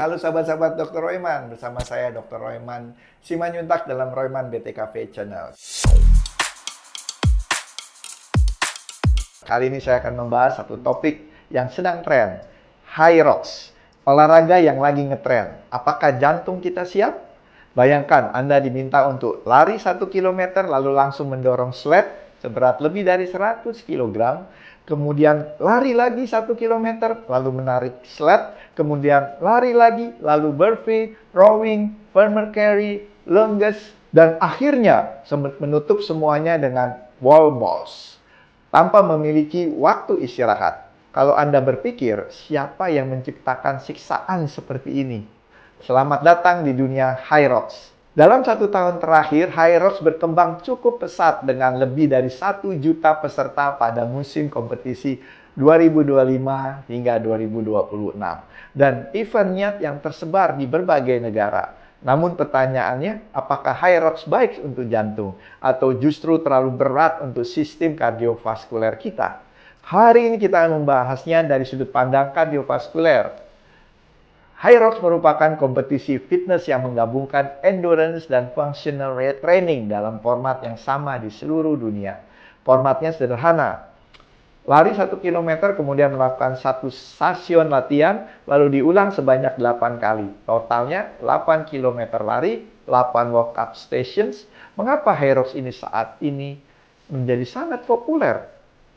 Halo sahabat-sahabat Dr. Royman, bersama saya Dr. Royman Simanjuntak dalam Royman BTKV Channel. Kali ini saya akan membahas satu topik yang sedang tren, High Rocks, olahraga yang lagi ngetren. Apakah jantung kita siap? Bayangkan Anda diminta untuk lari 1 km lalu langsung mendorong sled seberat lebih dari 100 kg, kemudian lari lagi 1 km, lalu menarik sled, kemudian lari lagi, lalu burpee, rowing, farmer carry, lunges, dan akhirnya menutup semuanya dengan wall balls, tanpa memiliki waktu istirahat. Kalau Anda berpikir, siapa yang menciptakan siksaan seperti ini? Selamat datang di dunia High Rocks. Dalam 1 tahun terakhir, High Rocks berkembang cukup pesat dengan lebih dari 1 juta peserta pada musim kompetisi 2025 hingga 2026. Dan eventnya yang tersebar di berbagai negara. Namun pertanyaannya, apakah High Rocks baik untuk jantung atau justru terlalu berat untuk sistem kardiovaskuler kita? Hari ini kita akan membahasnya dari sudut pandang kardiovaskuler. High Rocks merupakan kompetisi fitness yang menggabungkan endurance dan functional training dalam format yang sama di seluruh dunia. Formatnya sederhana. Lari 1 km, kemudian melakukan 1 stasiun latihan, lalu diulang sebanyak 8 kali. Totalnya 8 km lari, 8 walk-up stations. Mengapa High Rocks ini saat ini menjadi sangat populer?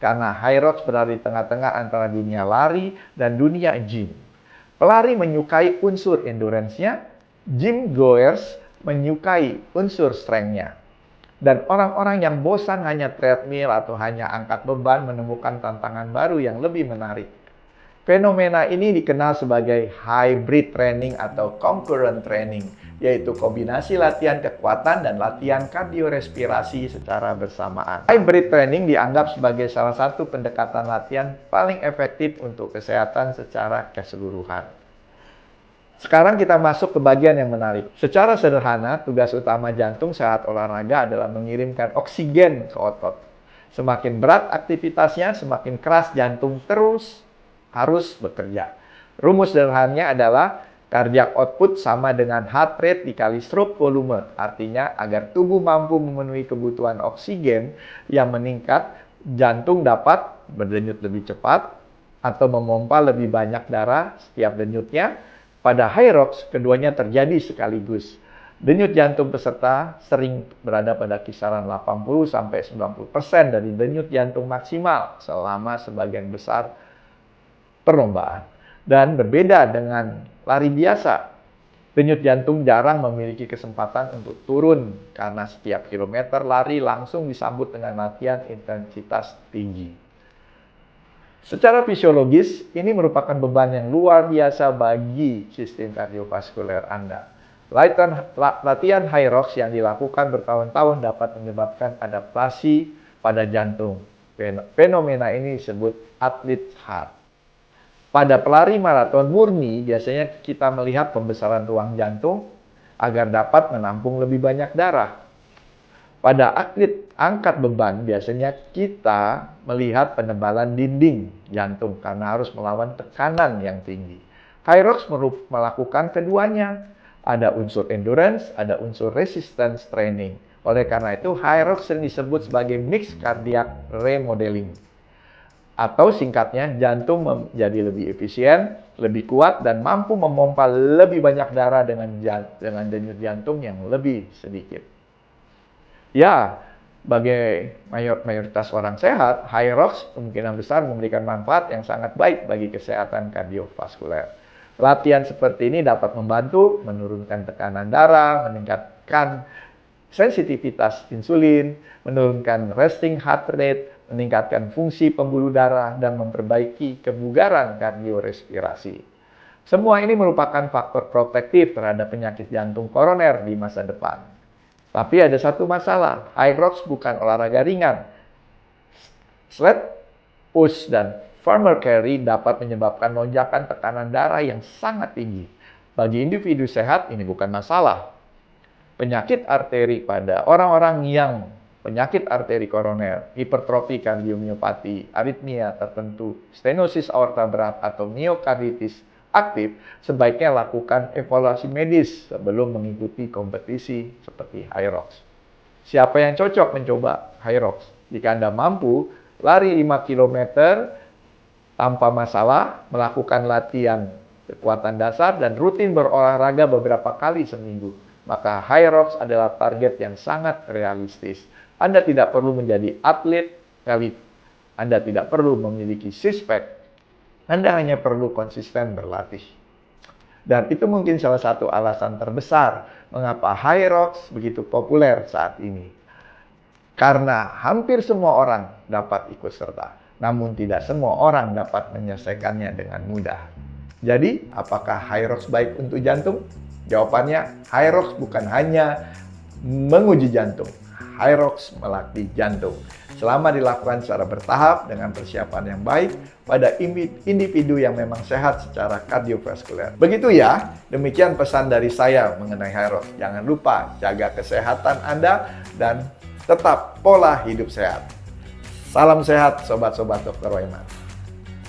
Karena High Rocks berada di tengah-tengah antara dunia lari dan dunia gym. Pelari menyukai unsur endurance-nya, gym goers menyukai unsur strength-nya. Dan orang-orang yang bosan hanya treadmill atau hanya angkat beban menemukan tantangan baru yang lebih menarik. Fenomena ini dikenal sebagai hybrid training atau concurrent training, yaitu kombinasi latihan kekuatan dan latihan kardiorespirasi secara bersamaan. Hybrid training dianggap sebagai salah satu pendekatan latihan paling efektif untuk kesehatan secara keseluruhan. Sekarang kita masuk ke bagian yang menarik. Secara sederhana, tugas utama jantung saat olahraga adalah mengirimkan oksigen ke otot. Semakin berat aktivitasnya, semakin keras jantung terus harus bekerja. Rumus sederhananya adalah cardiac output sama dengan heart rate dikali stroke volume. Artinya, agar tubuh mampu memenuhi kebutuhan oksigen yang meningkat, jantung dapat berdenyut lebih cepat atau memompa lebih banyak darah setiap denyutnya. Pada High Rocks, keduanya terjadi sekaligus. Denyut jantung peserta sering berada pada kisaran 80-90% dari denyut jantung maksimal selama sebagian besar perlombaan. Dan berbeda dengan lari biasa, denyut jantung jarang memiliki kesempatan untuk turun karena setiap kilometer lari langsung disambut dengan latihan intensitas tinggi. Secara fisiologis, ini merupakan beban yang luar biasa bagi sistem kardiovaskuler Anda. Latihan High Rocks yang dilakukan bertahun-tahun dapat menyebabkan adaptasi pada jantung. Fenomena ini disebut athlete heart. Pada pelari maraton murni, biasanya kita melihat pembesaran ruang jantung agar dapat menampung lebih banyak darah. Pada atlet angkat beban, biasanya kita melihat penebalan dinding jantung karena harus melawan tekanan yang tinggi. High Rocks melakukan keduanya. Ada unsur endurance, ada unsur resistance training. Oleh karena itu, High Rocks sering disebut sebagai mixed cardiac remodeling. Atau singkatnya, jantung menjadi lebih efisien, lebih kuat, dan mampu memompa lebih banyak darah dengan denyut jantung yang lebih sedikit. Ya, bagi mayoritas orang sehat, High Rocks kemungkinan besar memberikan manfaat yang sangat baik bagi kesehatan kardiovaskuler. Latihan seperti ini dapat membantu menurunkan tekanan darah, meningkatkan sensitivitas insulin, menurunkan resting heart rate, meningkatkan fungsi pembuluh darah, dan memperbaiki kebugaran kardiorespirasi. Semua ini merupakan faktor protektif terhadap penyakit jantung koroner di masa depan. Tapi ada satu masalah, High Rocks bukan olahraga ringan. Sled push dan farmer carry dapat menyebabkan lonjakan tekanan darah yang sangat tinggi. Bagi individu sehat, ini bukan masalah. Penyakit arteri pada orang-orang yang penyakit arteri koroner, hipertrofi kardiomiopati, aritmia tertentu, stenosis aorta berat, atau miokarditis aktif, sebaiknya lakukan evaluasi medis sebelum mengikuti kompetisi seperti HYROX. Siapa yang cocok mencoba HYROX? Jika Anda mampu lari 5 km tanpa masalah, melakukan latihan kekuatan dasar, dan rutin berolahraga beberapa kali seminggu, maka HYROX adalah target yang sangat realistis. Anda tidak perlu menjadi atlet elit. Anda tidak perlu memiliki six-pack. Anda hanya perlu konsisten berlatih. Dan itu mungkin salah satu alasan terbesar mengapa HYROX begitu populer saat ini. Karena hampir semua orang dapat ikut serta, namun tidak semua orang dapat menyelesaikannya dengan mudah. Jadi, apakah HYROX baik untuk jantung? Jawabannya, HYROX bukan hanya menguji jantung. HYROX melatih jantung. Selama dilakukan secara bertahap dengan persiapan yang baik pada individu yang memang sehat secara kardiovaskuler. Begitu ya, demikian pesan dari saya mengenai HYROX. Jangan lupa jaga kesehatan Anda dan tetap pola hidup sehat. Salam sehat, sobat-sobat Dr. Royman.